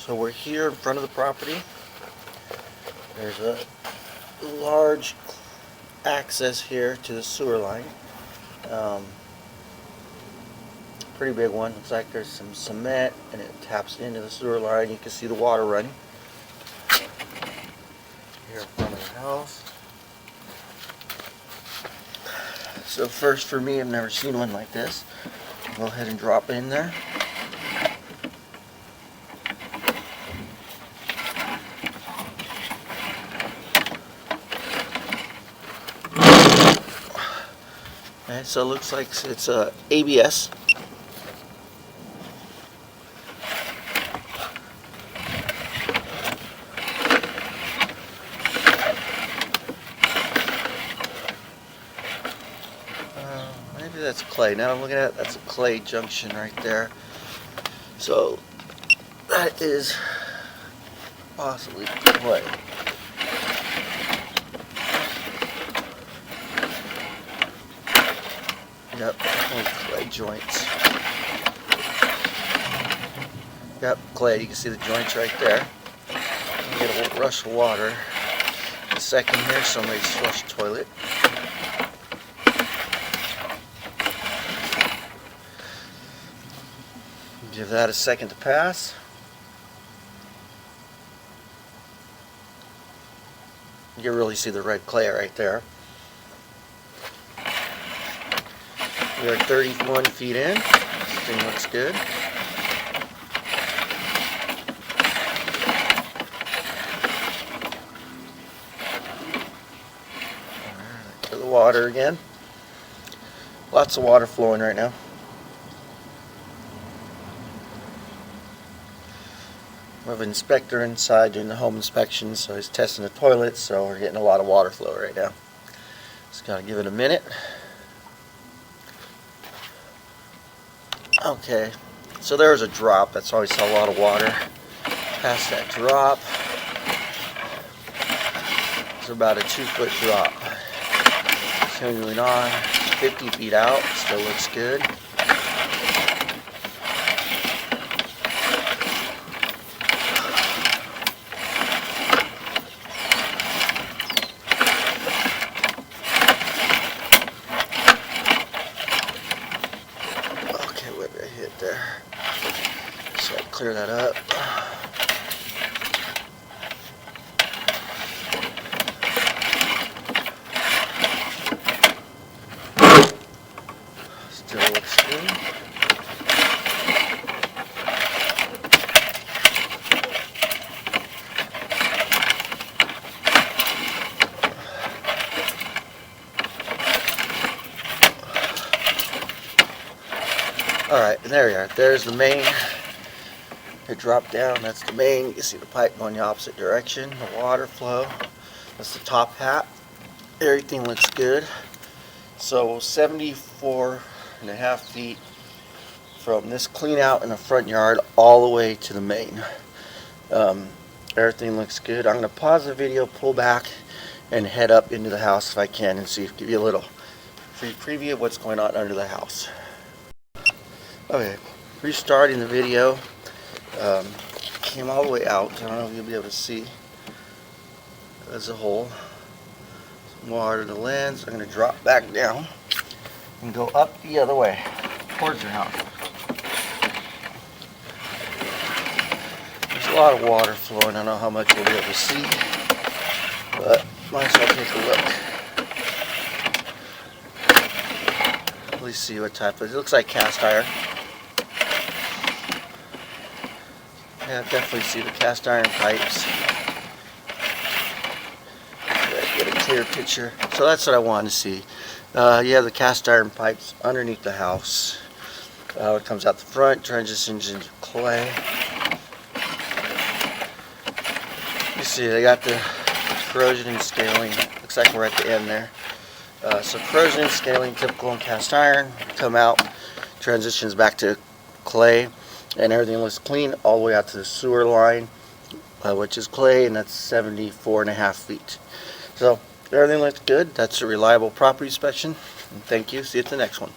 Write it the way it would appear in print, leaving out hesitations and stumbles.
So we're here in front of the property. There's a large access here to the sewer line. Pretty big one. Looks like there's some cement and it taps into the sewer line. You can see the water running here in front of the house. So first for me, I've never seen one like this. Go ahead and drop in there. Okay, so it looks like it's ABS. Maybe that's clay. Now I'm looking at it, that's a clay junction right there. So that is possibly clay. Yep, clay joints. Yep, clay. You can see the joints right there. You get a rush of water. A second here, somebody's flush toilet. Give that a second to pass. You can really see the red clay right there. We are 31 feet in. This thing looks good. Alright, to the water again. Lots of water flowing right now. We have an inspector inside doing the home inspection, so he's testing the toilets, so we're getting a lot of water flow right now. Just gotta give it a minute. Okay, so there's a drop. That's why we saw a lot of water. Past that drop, it's about a 2-foot drop. Continuing on, 50 feet out, still looks good. There. So I'll clear that up. Still looks good. Alright, and there we are. There's the main. It dropped down. That's the main. You can see the pipe going the opposite direction. The water flow. That's the top hat. Everything looks good. So 74.5 feet from this clean out in the front yard all the way to the main. Everything looks good. I'm going to pause the video, pull back, and head up into the house if I can and see if give you a little free preview of what's going on under the house. Okay, restarting the video. Came all the way out. I don't know if you'll be able to see as a whole. Some water to the lens. I'm going to drop back down and go up the other way towards your house. There's a lot of water flowing. I don't know how much you'll be able to see, but might as well take a look. At least see what type of it looks like. Cast iron. Yeah, definitely see the cast iron pipes. Get a clear picture. So that's what I wanted to see. You have the cast iron pipes underneath the house. It comes out the front, transitions into clay. You see, they got the corrosion and scaling. Looks like we're at the end there. So corrosion and scaling, typical in cast iron. Come out, transitions back to clay. And everything looks clean all the way out to the sewer line, which is clay, and that's 74.5 feet. So everything looks good. That's a reliable property inspection. And thank you. See you at the next one.